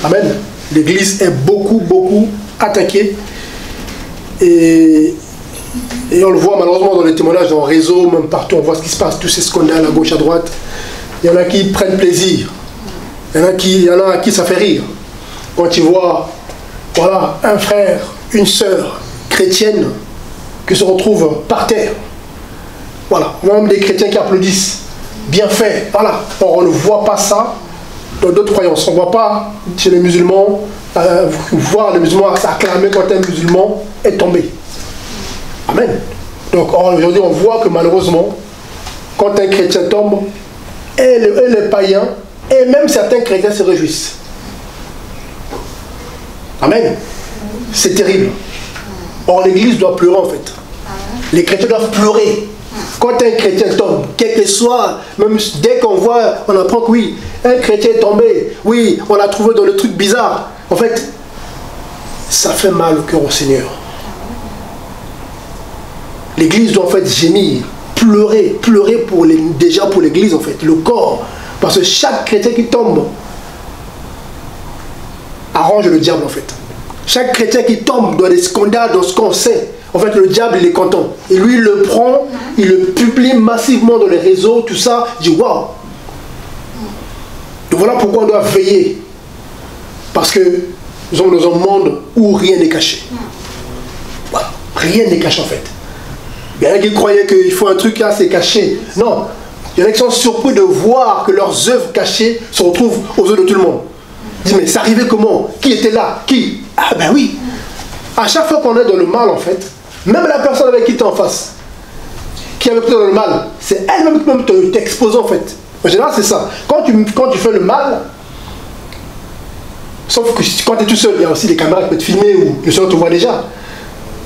Amen. L'église est beaucoup attaquée. Et on le voit malheureusement dans les témoignages, dans le réseau, même partout, on voit ce qui se passe, tous ces scandales à gauche, à droite. Il y en a qui prennent plaisir. Il y en a à qui ça fait rire. Quand tu vois, voilà, un frère, une sœur chrétienne qui se retrouvent par terre. Voilà, on a même des chrétiens qui applaudissent. Bien fait, voilà. Or, on ne voit pas ça dans d'autres croyances. On ne voit pas chez les musulmans, voir les musulmans s'acclamer quand un musulman est tombé. Amen. Donc aujourd'hui, on voit que malheureusement, quand un chrétien tombe, et les païens, et même certains chrétiens se réjouissent. Amen. C'est terrible. Or, l'église doit pleurer en fait. Les chrétiens doivent pleurer. Quand un chrétien tombe, quel que soit, même dès qu'on voit, on apprend que oui, un chrétien est tombé, oui, on l'a trouvé dans le truc bizarre. En fait, ça fait mal au cœur au Seigneur. L'église doit en fait gémir, pleurer déjà pour l'église en fait, le corps. Parce que chaque chrétien qui tombe arrange le diable en fait. Chaque chrétien qui tombe dans des scandales, dans ce qu'on sait, en fait le diable il est content. Et lui il le prend, il le publie massivement dans les réseaux, tout ça, il dit waouh. Donc voilà pourquoi on doit veiller. Parce que nous sommes dans un monde où rien n'est caché. Voilà. Rien n'est caché en fait. Il y en a qui croyaient qu'il faut un truc là, c'est caché. Non. Il y en a qui sont surpris de voir que leurs œuvres cachées se retrouvent aux yeux de tout le monde. Ils disent mais c'est arrivé comment? Qui était là? Qui? Ah ben oui. À chaque fois qu'on est dans le mal en fait, même la personne avec qui tu es en face, qui est avec toi dans le mal, c'est elle-même qui peut t'exposer en fait. En général c'est ça. Quand tu fais le mal, sauf que quand tu es tout seul, il y a aussi des caméras qui peuvent te filmer ou le seul te voit déjà.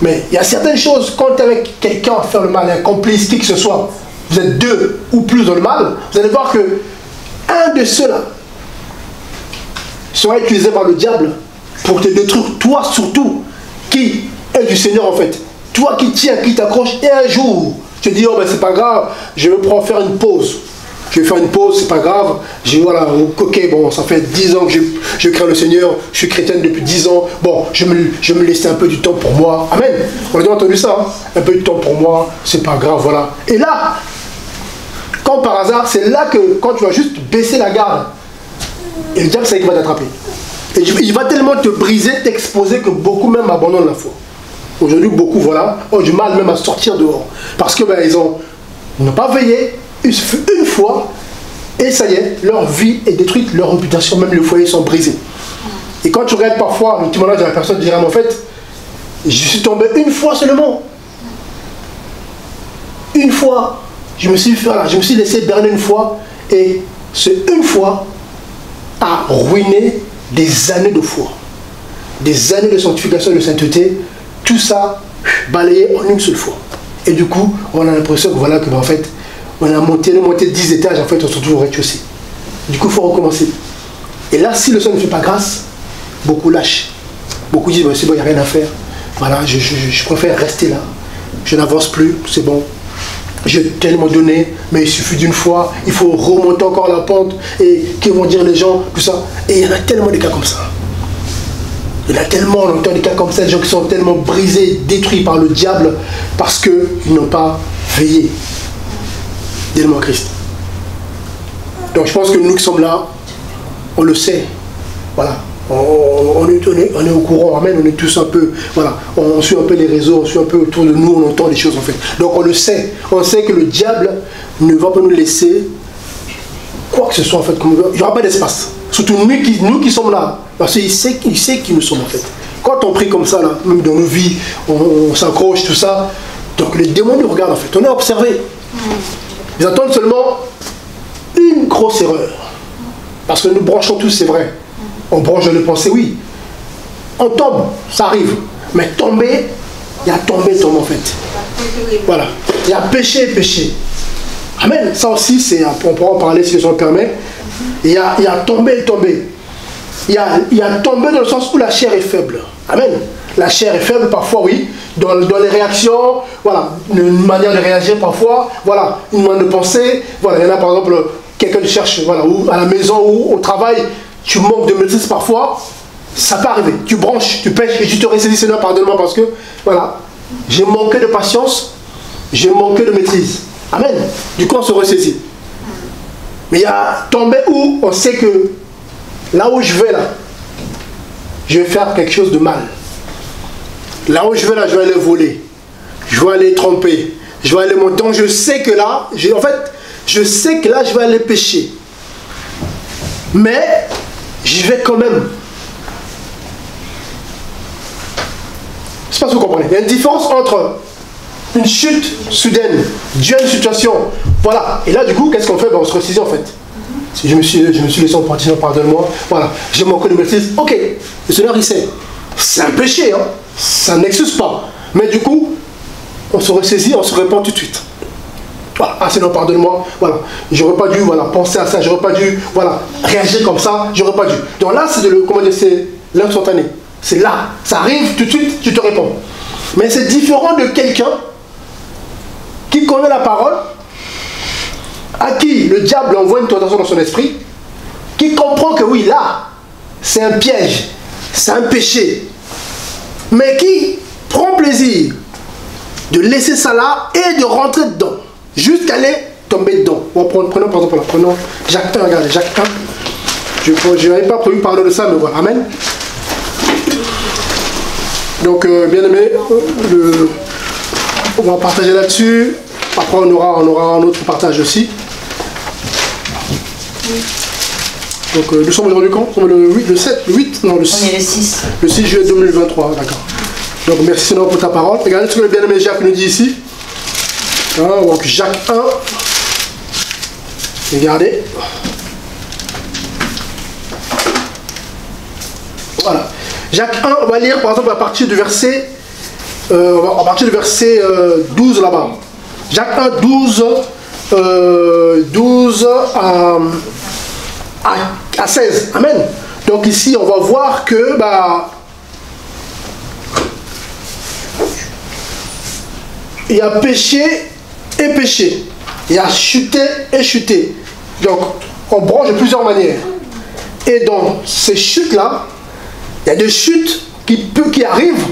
Mais il y a certaines choses, quand tu es avec quelqu'un à faire le mal, un complice, qui que ce soit, vous êtes deux ou plus dans le mal, vous allez voir que un de ceux-là sera utilisé par le diable pour te détruire, toi surtout, qui est du Seigneur en fait. Toi qui tiens, qui t'accroche, et un jour, tu te dis, oh ben c'est pas grave, je vais prendre faire une pause. Je vais faire une pause, c'est pas grave. Voilà, ok, bon, ça fait 10 ans que je crains le Seigneur, je suis chrétienne depuis 10 ans. Bon, je vais me laisser un peu du temps pour moi. Amen. On a déjà entendu ça, hein? Un peu de temps pour moi, c'est pas grave, voilà. Et là, quand par hasard, c'est là que, quand tu vas juste baisser la garde, et le diable, c'est qu'il va t'attraper. Et il va tellement te briser, t'exposer, que beaucoup même abandonnent la foi. Aujourd'hui, beaucoup, voilà, ont du mal même à sortir dehors. Parce que, ben, ils n'ont pas veillé. Une fois, et ça y est, leur vie est détruite, leur réputation, même le foyer sont brisés. Et quand tu regardes parfois le témoignage de la personne, tu diras, en fait, je suis tombé une fois seulement. Une fois, je me suis laissé berner une fois, et ce une fois a ruiné des années de foi, des années de sanctification, de sainteté, tout ça balayé en une seule fois. Et du coup, on a l'impression que voilà, que en fait, on a monté 10 étages, en fait, on se retrouve au rez-de-chaussée. Du coup, il faut recommencer. Et là, si le Seigneur ne fait pas grâce, beaucoup lâchent. Beaucoup disent, c'est bon, il n'y a rien à faire. Voilà, je préfère rester là. Je n'avance plus, c'est bon. J'ai tellement donné, mais il suffit d'une fois. Il faut remonter encore la pente. Et que vont dire les gens, tout ça. Et il y en a tellement de cas comme ça. Il y en a tellement, on entend des cas comme ça, des gens qui sont tellement brisés, détruits par le diable, parce qu'ils n'ont pas veillé. Tellement Christ. Donc je pense que nous qui sommes là, on le sait. Voilà. On est au courant, amen, on est tous un peu, voilà, on suit un peu les réseaux, on suit un peu autour de nous, on entend des choses en fait. Donc on le sait, on sait que le diable ne va pas nous laisser quoi que ce soit en fait, il n'y aura pas d'espace. Surtout nous qui sommes là, parce qu'il sait qui nous sommes en fait. Quand on prie comme ça, là, même dans nos vies, on s'accroche, tout ça, donc les démons nous regardent en fait, on est observé. Ils attendent seulement une grosse erreur. Parce que nous branchons tous, c'est vrai. On branche le pensée, oui. On tombe, ça arrive. Mais tomber, il y a tomber en fait. Voilà. Il y a péché. Amen. Ça aussi, on pourra en parler si le Seigneur permet. Il y a tomber. Il y a tomber dans le sens où la chair est faible. Amen. La chair est faible parfois, oui. Dans les réactions, voilà, une manière de réagir parfois, voilà, une manière de penser. Voilà, il y en a par exemple, quelqu'un cherche, voilà, ou à la maison ou au travail, tu manques de maîtrise parfois, ça peut arriver. Tu branches, tu pêches et tu te ressaisis, Seigneur, pardonne-moi parce que, voilà, j'ai manqué de patience, j'ai manqué de maîtrise. Amen. Du coup, on se ressaisit. Mais il y a tombé où on sait que là où je vais là, je vais faire quelque chose de mal. Là où je vais là, je vais aller voler. Je vais aller tromper. Je vais aller monter. Donc je sais que là, en fait, je sais que là, je vais aller pécher. Mais j'y vais quand même. Je ne sais pas si vous comprenez. Il y a une différence entre une chute soudaine, due à une situation. Voilà. Et là, du coup, qu'est-ce qu'on fait? Ben, on se ressaisit en fait. Si je me suis laissé en partie, pardonne-moi. Voilà. J'ai manqué de maîtrise. Ok. Le Seigneur, il sait. C'est un péché. Hein. Ça n'excuse pas. Mais du coup, on se ressaisit, on se répand tout de suite. Voilà. Ah, Seigneur, pardonne-moi. Voilà. J'aurais pas dû penser à ça. J'aurais pas dû réagir comme ça. J'aurais pas dû. Donc là, c'est l'instantané. C'est là. Ça arrive tout de suite, tu te réponds. Mais c'est différent de quelqu'un qui connaît la parole, à qui le diable envoie une tentation dans son esprit, qui comprend que oui, là, c'est un piège, c'est un péché, mais qui prend plaisir de laisser ça là et de rentrer dedans, jusqu'à aller tomber dedans. Bon, prenons par exemple, prenons Jacques 1, regardez, Jacques 1. Je n'avais pas prévu parler de ça, mais voilà, amen. Donc, bien aimé, on va partager là-dessus. Après, on aura un autre partage aussi. Donc, nous sommes aujourd'hui quand? Nous sommes le 8, le 7, le 8? Non, le 6. On est le 6. Le 6 juillet 2023, d'accord. Donc, merci Seigneur pour ta parole. Regardez ce que le bien-aimé Jacques nous dit ici. Donc, Jacques 1. Regardez. Voilà. Jacques 1, on va lire par exemple à partir du verset 12 là-bas. Jacques 1, 12 à 16. Amen. Donc ici, on va voir que il y a péché et péché. Il y a chuté et chuté. Donc, on branche de plusieurs manières. Et dans ces chutes-là, il y a des chutes qui arrivent,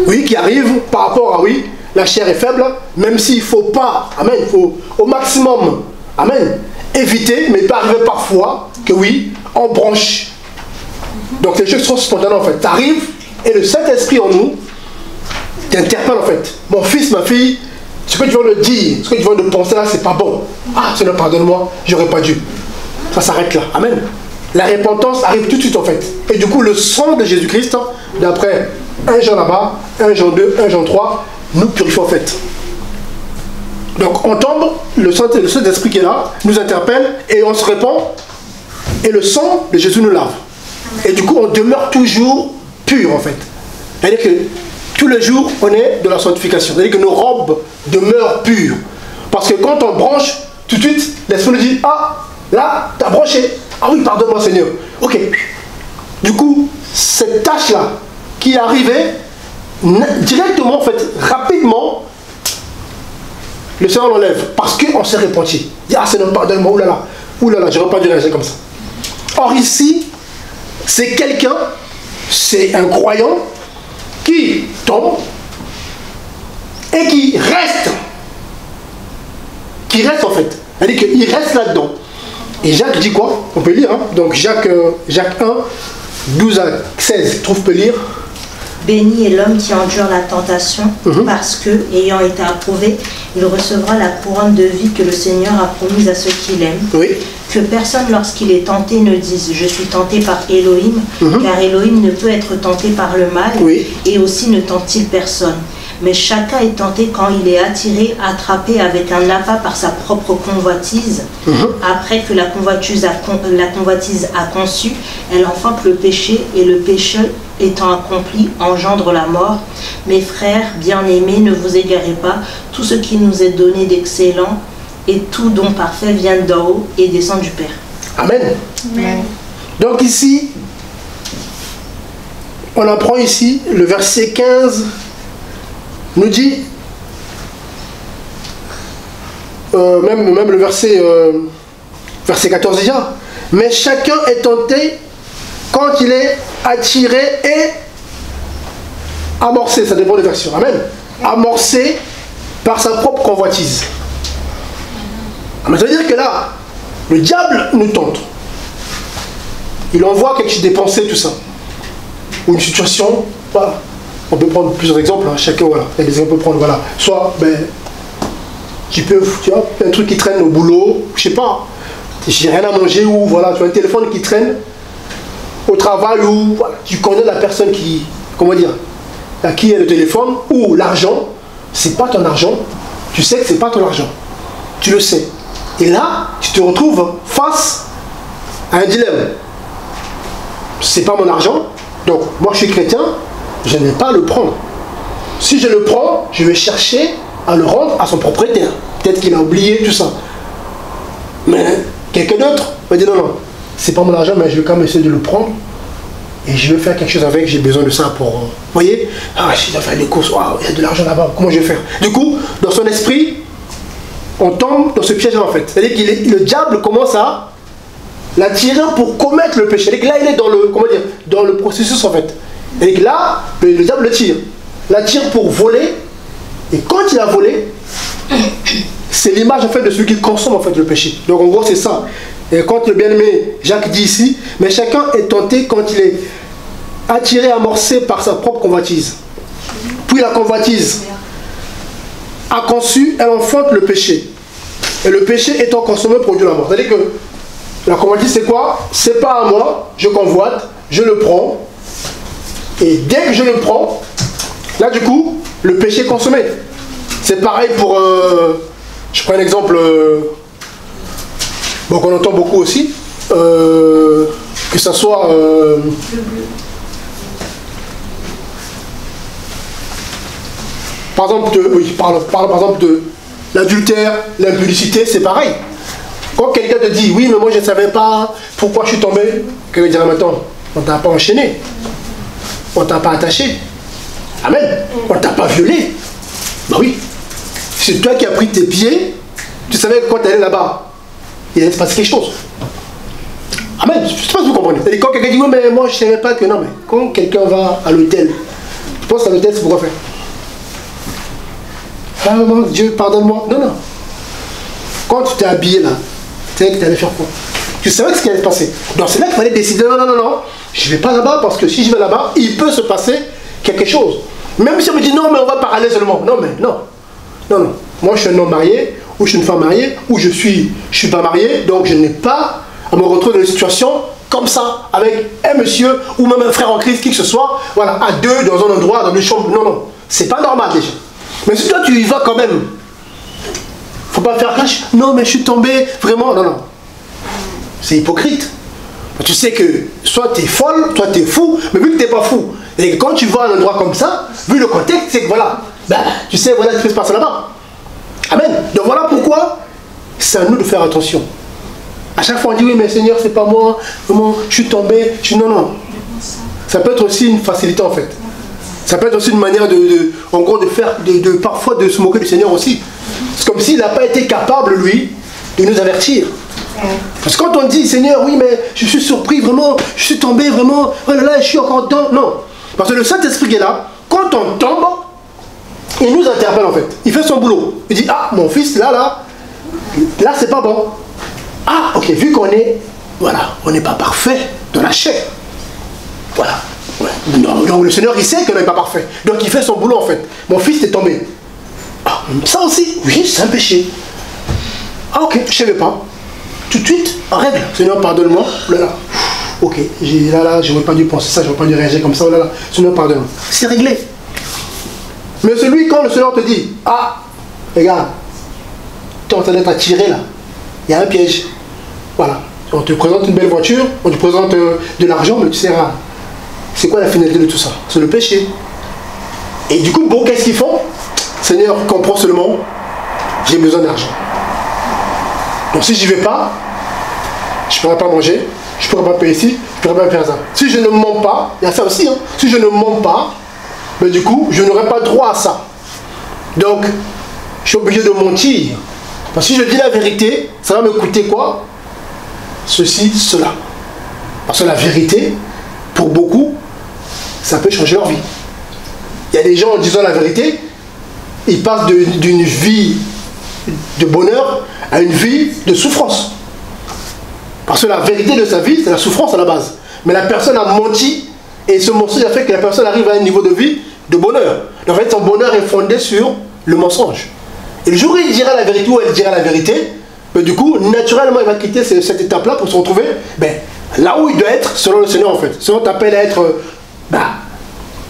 oui, qui arrivent par rapport à, oui, la chair est faible, même s'il ne faut pas, amen, il faut au maximum, amen, éviter, mais il peut arriver parfois que, oui, on branche. Donc les choses sont spontanées en fait. Tu arrives et le Saint-Esprit en nous t'interpelle en fait. Mon fils, ma fille, ce que tu viens de dire, ce que tu viens de penser là, c'est pas bon. Ah, Seigneur, pardonne-moi, j'aurais pas dû. Ça s'arrête là, amen. La repentance arrive tout de suite en fait. Et du coup, le sang de Jésus-Christ, d'après 1 Jean là-bas, 1 Jean 2, 1 Jean 3, nous purifie en fait. Donc on tombe, le Saint-Esprit qui est là, nous interpelle et on se répand. Et le sang de Jésus nous lave. Et du coup, on demeure toujours pur en fait. C'est-à-dire que tous les jours, on est de la sanctification. C'est-à-dire que nos robes demeurent pures. Parce que quand on branche, tout de suite, l'Esprit nous dit, ah, là, tu as branché. Ah oui, pardonne-moi Seigneur. Ok. Du coup, cette tâche-là qui est arrivée, directement en fait, rapidement, le Seigneur l'enlève. Parce qu'on s'est repenti. Il dit, ah Seigneur, pardonne-moi, oulala, j'aurais pas dû réagir comme ça. Or ici, c'est quelqu'un, c'est un croyant qui tombe et qui reste en fait. C'est-à-dire qu'il reste là-dedans. Et Jacques dit quoi? On peut lire, hein? Donc Jacques 1, 12 à 16, trouve peut lire. Béni est l'homme qui endure la tentation, parce que, ayant été approuvé, il recevra la couronne de vie que le Seigneur a promise à ceux qui l'aiment. Oui. Que personne, lorsqu'il est tenté, ne dise « Je suis tenté par Elohim », car Elohim ne peut être tenté par le mal, et aussi ne tente-t-il personne. Mais chacun est tenté quand il est attiré, attrapé avec un appât par sa propre convoitise. Après que la convoitise a conçu, elle enfante le péché, et le péché étant accompli engendre la mort. Mes frères bien-aimés, ne vous égarez pas, tout ce qui nous est donné d'excellent et tout don parfait vient d'en haut et descend du Père. Amen. Amen. Donc ici, on apprend ici, le verset 15 nous dit, même le verset 14 déjà, mais chacun est tenté quand il est attiré et amorcé, ça dépend des versions, amen, amorcé par sa propre convoitise. Ça veut dire que là, le diable nous tente. Il envoie quelque chose, des pensées, tout ça. Ou une situation, voilà. On peut prendre plusieurs exemples, hein. Chacun, voilà. Il y a des exemples, on peut prendre, voilà. Soit, tu vois, un truc qui traîne au boulot, je sais pas, j'ai rien à manger, ou voilà, tu as un téléphone qui traîne au travail, ou voilà, tu connais la personne qui, comment dire, à qui est le téléphone, ou l'argent, c'est pas ton argent, tu sais que c'est pas ton argent, tu le sais. Et là, tu te retrouves face à un dilemme. C'est pas mon argent, donc moi je suis chrétien, je ne vais pas le prendre. Si je le prends, je vais chercher à le rendre à son propriétaire. Peut-être qu'il a oublié tout ça. Mais quelqu'un d'autre va dire non, non, c'est pas mon argent, mais je vais quand même essayer de le prendre. Et je vais faire quelque chose avec, j'ai besoin de ça pour... Vous voyez? Ah, je dois faire des courses, wow, il y a de l'argent là-bas, comment je vais faire? Du coup, dans son esprit, on tombe dans ce piège-là en fait. C'est-à-dire que le diable commence à l'attirer pour commettre le péché. C'est-à-dire que là, il est dans le, comment dire, dans le processus en fait. Et que là, le diable le tire. L'attire pour voler. Et quand il a volé, c'est l'image en fait de celui qui consomme en fait le péché. Donc en gros, c'est ça. Et quand le bien-aimé Jacques dit ici, mais chacun est tenté quand il est attiré, amorcé par sa propre convoitise. Puis la convoitise a conçu, elle enfante le péché. Et le péché étant consommé produit la mort. C'est-à-dire que la convoitise c'est quoi? C'est pas à moi, je convoite, je le prends. Et dès que je le prends, là du coup, le péché est consommé. C'est pareil pour, je prends un exemple, bon, qu'on entend beaucoup aussi, que ça soit... par exemple, par exemple de l'adultère, l'impudicité, c'est pareil. Quand quelqu'un te dit, oui, mais moi je ne savais pas pourquoi je suis tombé, quelqu'un dirait, maintenant, on ne t'a pas enchaîné, on ne t'a pas attaché, amen, on ne t'a pas violé. Bah oui, c'est toi qui as pris tes pieds, tu savais que quand tu allais là-bas, il allait se passer quelque chose. Amen, je ne sais pas si vous comprenez. C'est-à-dire quand quelqu'un dit, oui, mais moi je ne savais pas que non, mais quand quelqu'un va à l'hôtel, tu penses à l'hôtel, c'est pourquoi faire? Ah mon Dieu, pardonne-moi. Non, non. Quand tu t'es habillé là, tu savais que tu allais faire quoi? Tu savais ce qui allait se passer. Donc c'est là qu'il fallait décider, non, non, non, non, je ne vais pas là-bas parce que si je vais là-bas, il peut se passer quelque chose. Même si on me dit non, mais on va parler seulement. Non, mais non. Non, non. Moi, je suis un homme marié, ou je suis une femme mariée, ou je suis pas marié, donc je n'ai pas à me retrouver dans une situation comme ça, avec un monsieur, ou même un frère en Christ, qui que ce soit, voilà, à deux, dans un endroit, dans une chambre. Non, non. C'est pas normal déjà. Mais si toi tu y vas quand même, faut pas faire cache. Non mais je suis tombé, vraiment, non, non. C'est hypocrite. Tu sais que soit tu es folle, soit tu es fou, mais vu que tu n'es pas fou, et quand tu vas à un endroit comme ça, vu le contexte, c'est que voilà, ben, tu sais, voilà ce qui peut se passer là-bas. Amen. Donc voilà pourquoi c'est à nous de faire attention. À chaque fois on dit oui mais Seigneur c'est pas moi, vraiment, je suis tombé, non, non. Ça peut être aussi une facilité en fait. Ça peut être aussi une manière en gros, parfois de se moquer du Seigneur aussi. C'est comme s'il n'a pas été capable, lui, de nous avertir. Parce que quand on dit, Seigneur, oui, mais je suis surpris, vraiment, je suis tombé, vraiment, oh là là, je suis encore dedans. Non. Parce que le Saint-Esprit est là, quand on tombe, il nous interpelle en fait. Il fait son boulot. Il dit, ah, mon fils, là, c'est pas bon. Ah, ok, vu qu'on est, voilà, on n'est pas parfait dans la chair. Voilà. Ouais. Donc le Seigneur il sait qu'on n'est pas parfait. Donc il fait son boulot en fait. Mon fils est tombé. Ah, ça aussi, oui, c'est un péché. Ah ok, je ne savais pas. Tout de suite, en règle. Seigneur, pardonne-moi. Là, là. Ok, là, j'aurais pas dû penser ça, j'aurais pas dû réagir comme ça. Oh là, là. Seigneur, pardonne-moi. C'est réglé. Mais celui, quand le Seigneur te dit, ah, regarde, tu es en train d'être attiré là. Il y a un piège. Voilà. On te présente une belle voiture, on te présente de l'argent, mais tu sais rien. C'est quoi la finalité de tout ça? C'est le péché. Et du coup, bon, qu'est-ce qu'ils font? Seigneur, comprends seulement, j'ai besoin d'argent. Donc si j'y vais pas, je ne pourrai pas manger, je ne pourrai pas payer ici, je ne pourrai pas faire ça. Si je ne mens pas, il y a ça aussi, hein, si je ne mens pas, ben du coup, je n'aurai pas droit à ça. Donc, je suis obligé de mentir. Parce que si je dis la vérité, ça va me coûter quoi? Ceci, cela. Parce que la vérité, pour beaucoup, ça peut changer leur vie. Il y a des gens, en disant la vérité, ils passent d'une vie de bonheur à une vie de souffrance. Parce que la vérité de sa vie, c'est la souffrance à la base. Mais la personne a menti, et ce mensonge a fait que la personne arrive à un niveau de vie de bonheur. En fait, son bonheur est fondé sur le mensonge. Et le jour où il dira la vérité ou elle dira la vérité, ben, du coup, naturellement, il va quitter cette étape-là pour se retrouver là où il doit être selon le Seigneur, en fait. Selon t'appelle à être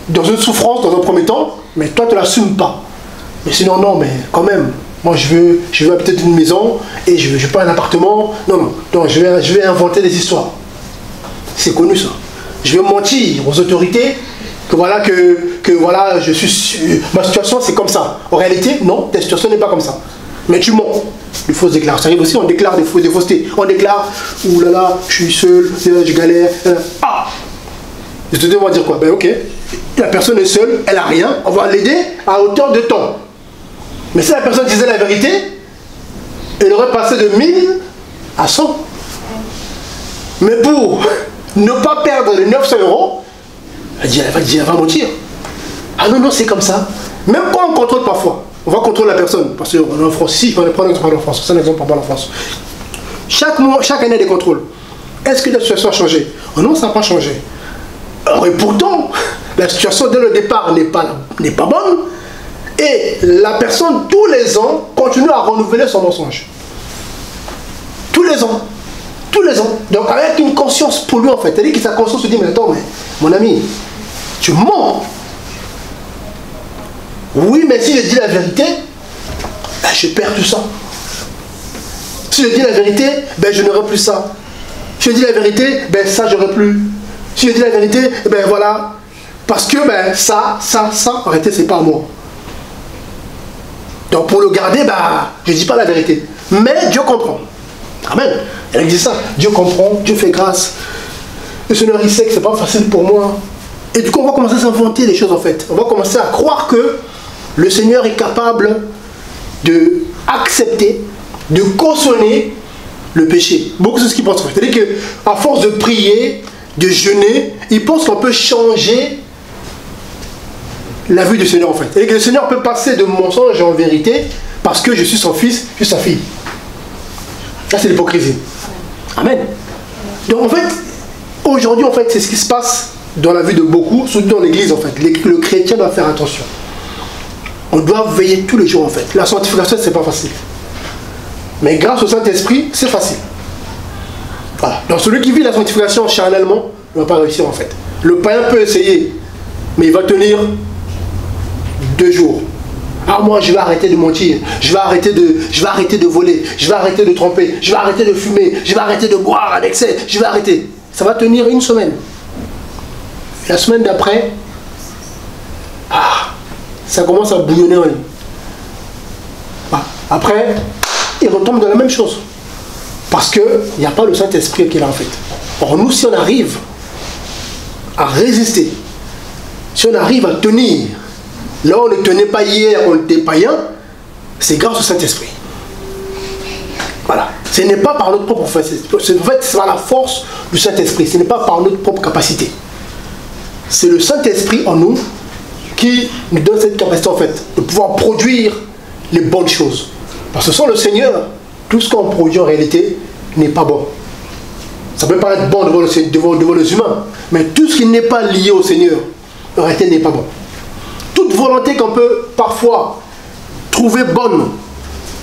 dans une souffrance, dans un premier temps, mais toi, tu ne l'assumes pas. Mais sinon, non, mais quand même, moi, je veux habiter dans une maison et je veux pas un appartement. Non, je vais inventer des histoires. C'est connu, ça. Je vais mentir aux autorités que voilà, voilà, ma situation, c'est comme ça. En réalité, non, ta situation n'est pas comme ça. Mais tu mens. Les fausses déclarations. Ça arrive aussi, on déclare des faussetés. On déclare, ouh là là, je suis seul, je galère. Ah! Les autorités vont dire quoi? Ben ok, la personne est seule, elle n'a rien, on va l'aider à hauteur de temps. Mais si la personne disait la vérité, elle aurait passé de 1000 à 100. Mais pour ne pas perdre les 900 €, elle va mentir. Ah non, c'est comme ça. Même quand on contrôle parfois, on va contrôler la personne. Parce qu'on est en France, si je vais prendre un exemple en France, c'est un exemple par rapport à la France. Chaque année, il y a des contrôles. Est-ce que la situation a changé? Oh non, ça n'a pas changé. Alors, et pourtant, la situation dès le départ n'est pas bonne. Et la personne, tous les ans, continue à renouveler son mensonge. Tous les ans. Tous les ans. Donc avec une conscience pour lui, en fait. C'est-à-dire que sa conscience se dit, mais attends, mais mon ami, tu mens. Oui, mais si je dis la vérité, je perds tout ça. Si je dis la vérité, je n'aurai plus ça. Si je dis la vérité, ça, j'aurai plus. Si je dis la vérité, voilà. Parce que ça, en réalité, c'est pas moi. Donc pour le garder, je ne dis pas la vérité. Mais Dieu comprend. Amen. Elle dit ça. Dieu comprend, Dieu fait grâce. Le Seigneur, il sait que ce n'est pas facile pour moi. Et du coup, on va commencer à s'inventer des choses, en fait. On va commencer à croire que le Seigneur est capable d'accepter, de cautionner le péché. Beaucoup de ce qu'ils pensent. C'est-à-dire qu'à force de prier, de jeûner, ils pensent qu'on peut changer la vue du Seigneur, en fait. C'est-à-dire que le Seigneur peut passer de mensonge en vérité parce que je suis son fils, je suis sa fille. Là, c'est l'hypocrisie. Amen. Donc, en fait, aujourd'hui, en fait, c'est ce qui se passe dans la vie de beaucoup, surtout dans l'église, en fait. Le chrétien doit faire attention. On doit veiller tous les jours, en fait. La sanctification, c'est pas facile. Mais grâce au Saint-Esprit, c'est facile. Voilà. Donc, celui qui vit la sanctification charnellement ne va pas réussir, en fait. Le païen peut essayer, mais il va tenir 2 jours. Ah, moi, je vais arrêter de mentir, je vais arrêter de voler, je vais arrêter de tromper, je vais arrêter de fumer, je vais arrêter de boire à l'excès, je vais arrêter. Ça va tenir 1 semaine. La semaine d'après, ça commence à bouillonner en lui. Après, il retombe dans la même chose. Parce qu'il n'y a pas le Saint-Esprit qui est là, en fait. Or, nous, si on arrive à résister, si on arrive à tenir, là on ne tenait pas hier, on était païen, c'est grâce au Saint-Esprit. Voilà. Ce n'est pas par notre propre force. En fait, c'est par la force du Saint-Esprit. Ce n'est pas par notre propre capacité. C'est le Saint-Esprit en nous qui nous donne cette capacité, en fait, de pouvoir produire les bonnes choses. Parce que sans le Seigneur, tout ce qu'on produit en réalité n'est pas bon. Ça peut paraître bon devant les humains, mais tout ce qui n'est pas lié au Seigneur, en réalité, n'est pas bon. Toute volonté qu'on peut parfois trouver bonne,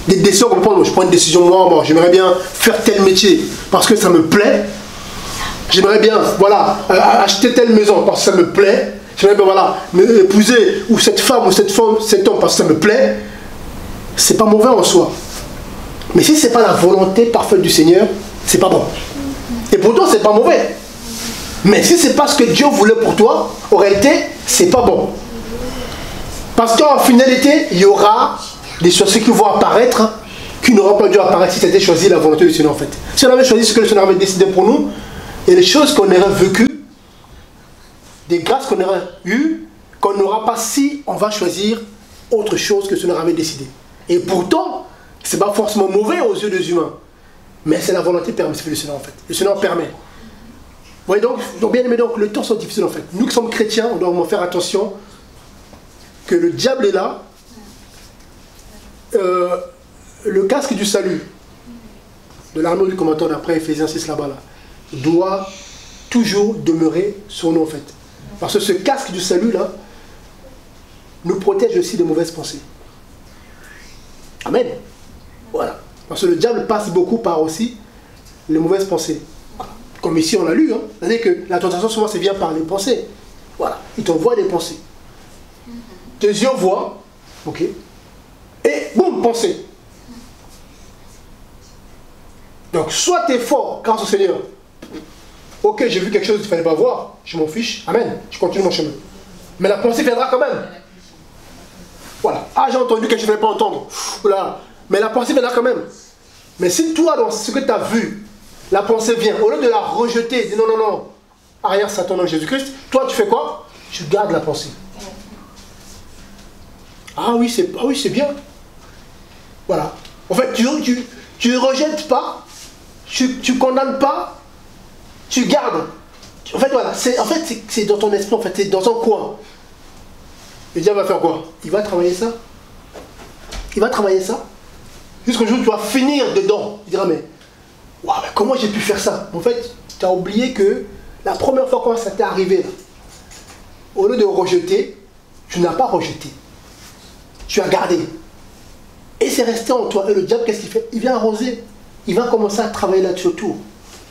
des décisions qu'on peut prendre, je prends une décision, moi j'aimerais bien faire tel métier parce que ça me plaît, j'aimerais bien, voilà, acheter telle maison parce que ça me plaît, j'aimerais bien, voilà, épouser ou cette femme ou cet homme parce que ça me plaît, c'est pas mauvais en soi. Mais si c'est pas la volonté parfaite du Seigneur, c'est pas bon. Et pourtant c'est pas mauvais. Mais si c'est pas ce que Dieu voulait pour toi, en réalité, c'est pas bon. Parce qu'en finalité, il y aura des choses qui vont apparaître qui n'auront pas dû apparaître si c'était choisi la volonté du Seigneur, en fait. Si on avait choisi ce que le Seigneur avait décidé pour nous, et les choses qu'on aurait vécues, des grâces qu'on aurait eues, qu'on n'aura pas si on va choisir autre chose que le Seigneur avait décidé. Et pourtant, ce n'est pas forcément mauvais aux yeux des humains, mais c'est la volonté permissive du Seigneur, en fait. Le Seigneur permet. voyez donc bien aimé, donc, le temps sont difficiles en fait. Nous qui sommes chrétiens, on doit faire attention que le diable est là. Le casque du salut, de l'armure du combattant d'après Ephésiens 6 là-bas, là, doit toujours demeurer sur nous en fait. Parce que ce casque du salut là, nous protège aussi des mauvaises pensées. Amen. Voilà. Parce que le diable passe beaucoup par aussi les mauvaises pensées. Comme ici on l'a lu, hein. C'est-à-dire que la tentation souvent c'est vient par les pensées. Voilà. Il t'envoie des pensées. Tes yeux voient, ok, et boum, pensée. Donc soit tu es fort grâce au Seigneur. Ok, j'ai vu quelque chose qu'il ne fallait pas voir, je m'en fiche, amen, je continue mon chemin. Mais la pensée viendra quand même. Voilà. Ah, j'ai entendu quelque chose qu'il ne fallait pas entendre. Oula. Mais la pensée viendra quand même. Mais si toi, dans ce que tu as vu, la pensée vient, au lieu de la rejeter, dis non, non, non, arrière Satan dans Jésus-Christ, toi tu fais quoi? Tu gardes la pensée. Ah oui, c'est bien. Voilà. En fait, tu ne rejettes pas, tu condamnes pas, tu gardes. En fait, voilà, c'est dans ton esprit, en fait, c'est dans un coin. Le diable va faire quoi? Il va travailler ça. Il va travailler ça. Jusqu'au jour où tu vas finir dedans. Tu diras, mais, wow, mais comment j'ai pu faire ça? En fait, tu as oublié que la première fois quand ça t'est arrivé, là, au lieu de rejeter, tu n'as pas rejeté. Tu as gardé. Et c'est resté en toi. Et le diable, qu'est-ce qu'il fait? Il vient arroser. Il va commencer à travailler là-dessus autour.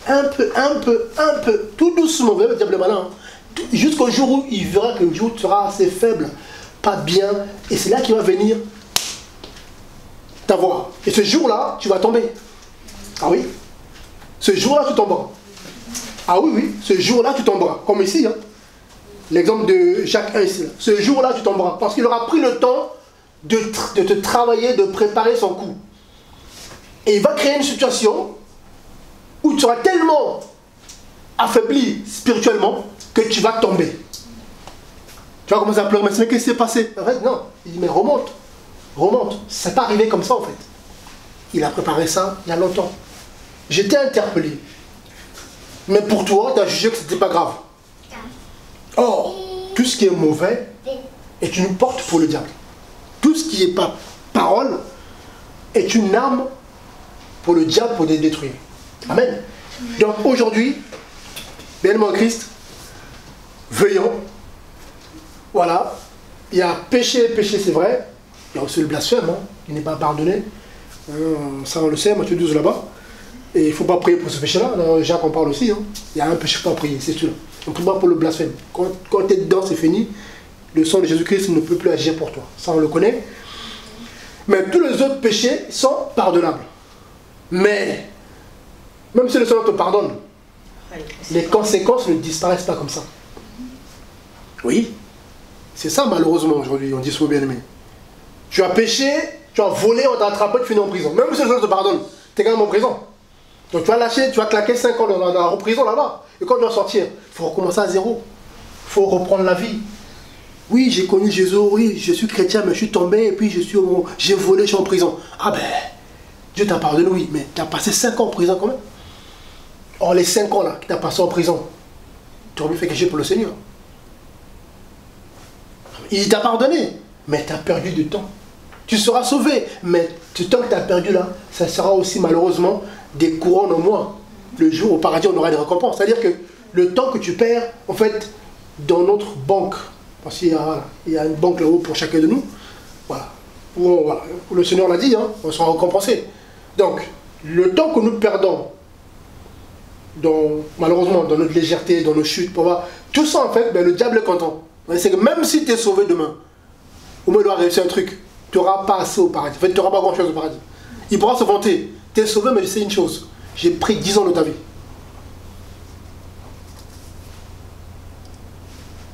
Un peu, tout doucement. Le diable est malin. Hein. Jusqu'au jour où il verra que le jour où tu seras assez faible, pas bien. Et c'est là qu'il va venir t'avoir. Et ce jour-là, tu vas tomber. Ah oui? Ce jour-là, tu tomberas. Ah oui, oui. Ce jour-là, tu tomberas. Comme ici. Hein. L'exemple de Jacques 1 ici. Là. Ce jour-là, tu tomberas. Parce qu'il aura pris le temps de te travailler, de préparer son coup. Et il va créer une situation où tu seras tellement affaibli spirituellement que tu vas tomber. Tu vas commencer à pleurer, mais qu'est-ce qui s'est passé? En fait, non. Il dit, mais remonte. Remonte. Ça n'est pas arrivé comme ça, en fait. Il a préparé ça il y a longtemps. J'étais interpellé. Mais pour toi, tu as jugé que ce n'était pas grave. Or, tout ce qui est mauvais est une porte pour le diable. Tout ce qui n'est pas parole est une arme pour le diable pour les détruire. Amen. Donc aujourd'hui, bien-aimés en Christ, veillons. Voilà. Il y a péché, c'est vrai. Il y a aussi le blasphème, hein, qui n'est pas pardonné. Ça on le sait, Matthieu 12 là-bas. Et il ne faut pas prier pour ce péché-là. Jacques en parle aussi. Hein. Il y a un péché qu'il faut pas prier, c'est celui-là. On ne prie pas pour le blasphème. Quand tu es dedans, c'est fini. Le sang de Jésus-Christ ne peut plus agir pour toi. Ça, on le connaît. Mais tous les autres péchés sont pardonnables. Mais, même si le Seigneur te pardonne, les conséquences ne disparaissent pas comme ça. Oui. C'est ça, malheureusement, aujourd'hui, on dit souvent bien-aimé. Tu as péché, tu as volé, on t'a attrapé, tu finis en prison. Même si le Seigneur te pardonne, tu es quand même en prison. Donc tu vas lâcher, tu vas claquer 5 ans dans la prison là-bas. Et quand tu vas sortir, il faut recommencer à zéro. Il faut reprendre la vie. Oui, j'ai connu Jésus, oui, je suis chrétien, mais je suis tombé, et puis j'ai volé, je suis en prison. Ah ben, Dieu t'a pardonné, oui, mais tu as passé 5 ans en prison quand même. Or, les 5 ans là, que tu as passé en prison, tu aurais mieux fait quelque chose pour le Seigneur. Il t'a pardonné, mais tu as perdu du temps. Tu seras sauvé, mais ce temps que tu as perdu là, ça sera aussi malheureusement des couronnes en moins. Le jour au paradis, on aura des récompenses. C'est-à-dire que le temps que tu perds, en fait, dans notre banque, parce qu'il y a une banque là-haut pour chacun de nous, voilà. Voilà. Le Seigneur l'a dit, hein, on sera récompensé. Donc, le temps que nous perdons, malheureusement, dans notre légèreté, dans nos chutes, pour voir, tout ça, en fait, ben, le diable est content. C'est que même si tu es sauvé demain, au moins il doit réussir un truc, tu n'auras pas assez au paradis. En fait, tu n'auras pas grand-chose au paradis. Il pourra se vanter. Tu es sauvé, mais je sais une chose. J'ai pris 10 ans de ta vie.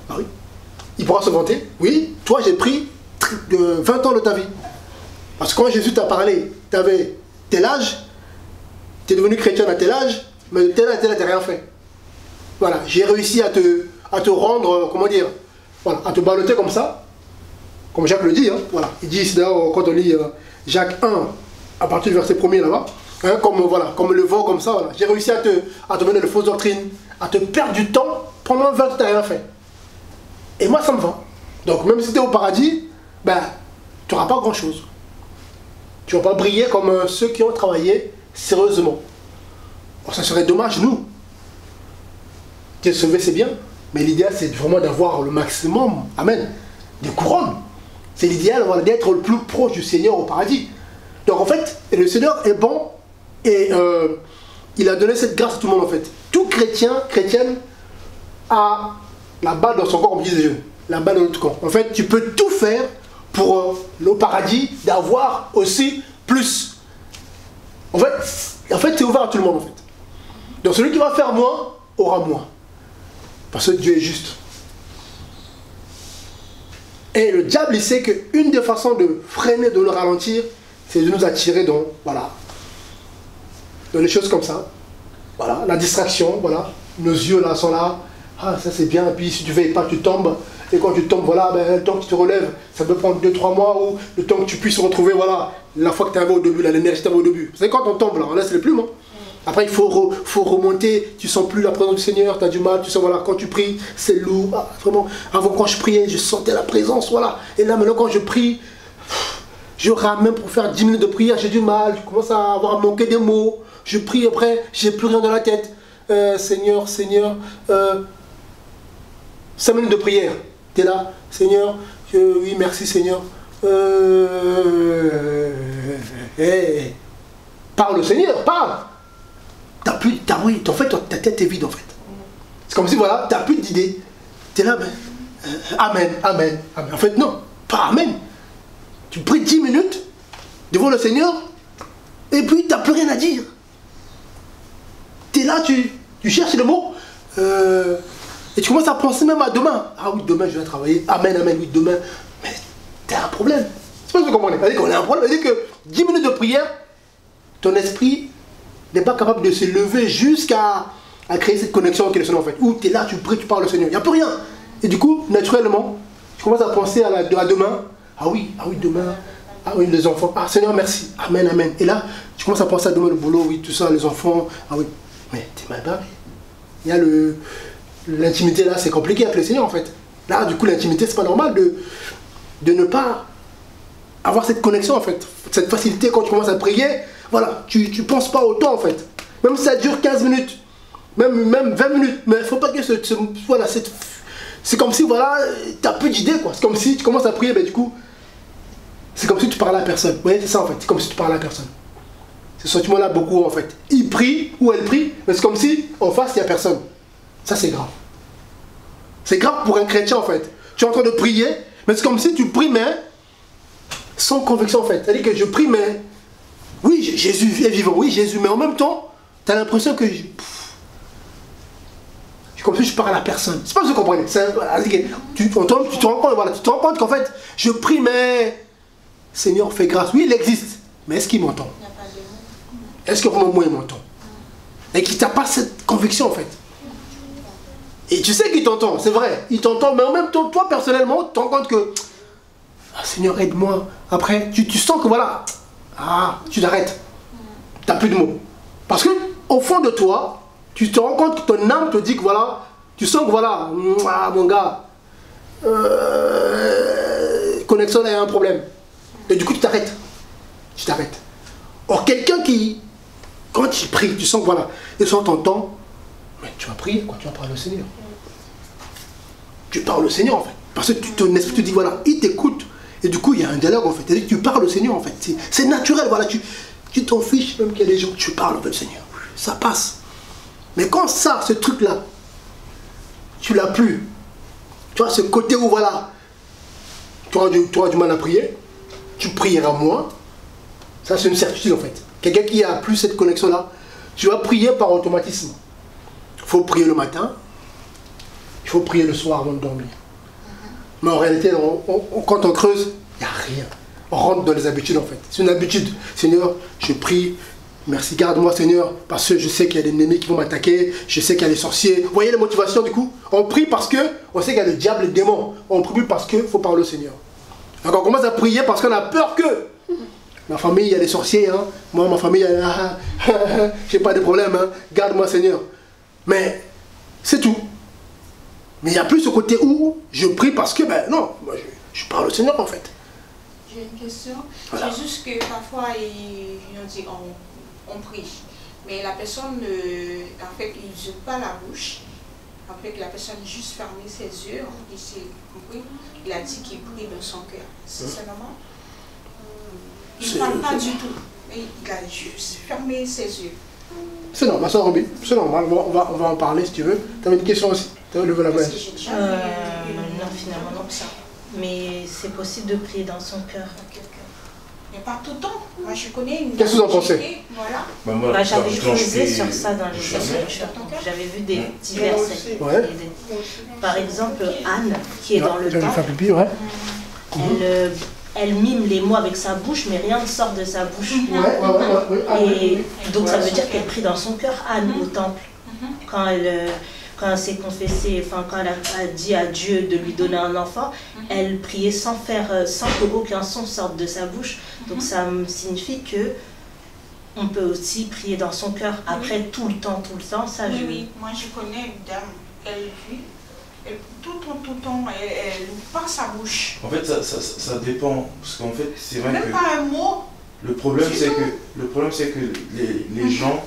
Ah oui. Il pourra se vanter. Oui, toi, j'ai pris 20 ans de ta vie. Parce que quand Jésus t'a parlé, tu avais tel âge, tu es devenu chrétien à tel âge, mais de tel âge, tu n'as rien fait. Voilà, j'ai réussi à te rendre, comment dire, voilà, à te balloter comme ça, comme Jacques le dit, hein, voilà. Il dit ici d'ailleurs, quand on lit Jacques 1, à partir du verset 1er là-bas, hein, comme le vent, comme ça, voilà. J'ai réussi à te donner de fausses doctrines, à te perdre du temps pendant 20 ans, tu n'as rien fait. Et moi, ça me va. Donc, même si tu es au paradis, ben, tu n'auras pas grand-chose. Tu ne vas pas briller comme ceux qui ont travaillé sérieusement. Bon, ça serait dommage, nous. T'es sauvé, c'est bien. Mais l'idéal, c'est vraiment d'avoir le maximum, amen, des couronnes. C'est l'idéal, voilà, d'être le plus proche du Seigneur au paradis. Donc, en fait, le Seigneur est bon et il a donné cette grâce à tout le monde, en fait. Tout chrétienne, a la balle dans son corps, comme disent les jeunes. La balle dans notre corps. En fait, tu peux tout faire pour le paradis, d'avoir aussi plus. En fait, c'est ouvert à tout le monde, en fait. Donc, celui qui va faire moins, aura moins. Parce que Dieu est juste. Et le diable, il sait qu'une des façons de freiner, de le ralentir, c'est de nous attirer dans, voilà, dans des choses comme ça. Voilà, la distraction, voilà. Nos yeux, là, sont là. Ah, ça, c'est bien. Et puis, si tu ne veilles pas, tu tombes. Et quand tu tombes, voilà, ben, le temps que tu te relèves, ça peut prendre 2-3 mois, ou le temps que tu puisses retrouver, voilà, la fois que tu es arrivé au début, l'énergie que tu avais au début. Vous savez, quand on tombe, là, on laisse les plumes, hein. Après, il faut remonter, tu sens plus la présence du Seigneur, tu as du mal, tu sens, voilà, quand tu pries, c'est lourd. Ah, vraiment, avant, quand je priais, je sentais la présence, voilà. Et là, maintenant, quand je prie, je ramène pour faire 10 minutes de prière, j'ai du mal, je commence à avoir à manquer des mots. Je prie, après, j'ai plus rien dans la tête. Seigneur, 5 minutes de prière. Tu es là, Seigneur, oui, merci, Seigneur. Parle au Seigneur, parle. En fait, ta tête est vide, en fait. C'est comme si, voilà, tu n'as plus d'idées. Tu es là, amen, amen, amen. En fait, non, pas amen. Tu pries 10 minutes devant le Seigneur, et puis tu n'as plus rien à dire. Tu es là, tu cherches le mot, et tu commences à penser même à demain. Ah oui, demain je vais travailler. Amen, amen, oui, demain. Mais tu as un problème. C'est pas ce que vous comprenez. C'est-à-dire qu'on a un problème. C'est-à-dire que 10 minutes de prière, ton esprit n'est pas capable de se lever jusqu'à créer cette connexion avec le Seigneur, en fait. Où tu es là, tu pries, tu parles au Seigneur. Il n'y a plus rien. Et du coup, naturellement, tu commences à penser à demain. Ah oui, demain. Ah oui, les enfants. Ah Seigneur, merci. Amen, amen. Et là, tu commences à penser à demain, le boulot, oui, tout ça, les enfants. Ah oui. Mais t'es mal barré. Il y a l'intimité là, c'est compliqué avec le Seigneur, en fait. Là, du coup, l'intimité, c'est pas normal de ne pas avoir cette connexion, en fait. Cette facilité quand tu commences à prier. Voilà, tu penses pas au temps, en fait. Même si ça dure 15 minutes, même 20 minutes. Mais il faut pas que voilà, c'est comme si, voilà, tu n'as plus d'idées, quoi. C'est comme si tu commences à prier, mais du coup, c'est comme si tu parlais à personne. Vous voyez, c'est ça, en fait. C'est comme si tu parlais à personne. Ce sentiment-là, beaucoup, en fait. Il prie ou elle prie, mais c'est comme si, en face, il n'y a personne. Ça, c'est grave. C'est grave pour un chrétien, en fait. Tu es en train de prier, mais c'est comme si tu pries, mais sans conviction, en fait. C'est-à-dire que je prie, mais oui, Jésus est vivant, oui, Jésus, mais en même temps, tu as l'impression que comme si je parle à personne. C'est pas ce que vous comprenez. Tu te rends compte, voilà, tu te rends compte qu'en fait, je prie, mais Seigneur, fais grâce. Oui, il existe, mais est-ce qu'il m'entend? Est-ce que vraiment moi, il m'entend? Et qu'il n'a pas cette conviction, en fait. Et tu sais qu'il t'entend, c'est vrai, il t'entend, mais en même temps, toi, personnellement, tu te rends compte que ah, Seigneur, aide-moi. Après, tu sens que voilà, tu t'arrêtes. Tu n'as plus de mots. Parce que, au fond de toi, tu te rends compte que ton âme te dit que voilà, tu sens que voilà, mon gars, connexion là, il y a un problème. Et du coup, tu t'arrêtes. Tu t'arrêtes. Or, quelqu'un qui, quand tu pries, tu sens que voilà, et sans ton temps, mais tu vas prier, quoi, tu vas parler au Seigneur. Tu parles au Seigneur, en fait. Parce que ton esprit te dit, voilà, il t'écoute. Et du coup, il y a un dialogue, en fait. C'est-à-dire que tu parles au Seigneur, en fait. C'est naturel, voilà. Tu t'en fiches, même qu'il y a des gens, tu parles au Seigneur. Ça passe. Mais quand ça, ce truc-là, tu l'as plus. Tu vois, ce côté où, voilà, tu auras du mal à prier, tu prieras moins. Ça, c'est une certitude, en fait. Quelqu'un qui a plus cette connexion-là, tu vas prier par automatisme. Il faut prier le matin, il faut prier le soir avant de dormir. Mais en réalité, quand on creuse, il n'y a rien. On rentre dans les habitudes, en fait. C'est une habitude. Seigneur, je prie. Merci, garde-moi, Seigneur, parce que je sais qu'il y a des ennemis qui vont m'attaquer. Je sais qu'il y a des sorciers. Vous voyez les motivations, du coup? On prie parce qu'on sait qu'il y a le diable et le démon. On prie parce qu'il faut parler au Seigneur. Donc on commence à prier parce qu'on a peur que Ma famille, il y a des sorciers. Hein. Moi, ma famille, j'ai pas de problème. Hein. Garde-moi, Seigneur. Mais c'est tout. Mais il n'y a plus ce côté où je prie parce que, ben non, moi, je parle au Seigneur en fait. J'ai une question. Voilà. C'est juste que parfois, on dit on prie. Mais la personne, en fait, il n'ouvre pas la bouche. En fait, la personne juste fermé ses yeux. Il a dit qu'il prie dans son cœur. C'est normal? Il ne parle pas du tout. Mais il a juste fermé ses yeux. C'est normal, ma soeur Roby. C'est normal. On va en parler si tu veux. Tu avais une question aussi? Tu as levé la main. Non, finalement, non, ça. Mais c'est possible de prier dans son cœur. Mais pas tout le temps. Moi, je connais une... Qu'est-ce que vous en pensez? Voilà. J'avais creusé sur ça dans les Écritures. J'avais vu des petits versets. Ouais. Par exemple, Anne, qui est dans le temple, elle mime les mots avec sa bouche, mais rien ne sort de sa bouche. Et donc ça veut dire qu'elle prie dans son cœur, Anne, au temple. Quand elle s'est confessée, enfin quand elle a dit à Dieu de lui donner un enfant, elle priait sans que aucun son sorte de sa bouche. Donc ça signifie que on peut aussi prier dans son cœur. Après tout le temps, ça je... Oui, moi je connais une dame, elle prie, tout le temps, elle n'ouvre pas sa bouche. En fait, ça dépend, parce qu'en fait, c'est vrai même que... Même pas un mot. Le problème, c'est que les gens...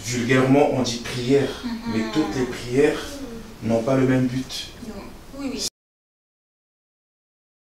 vulgairement, on dit prière, mais toutes les prières n'ont pas le même but. Non. Oui.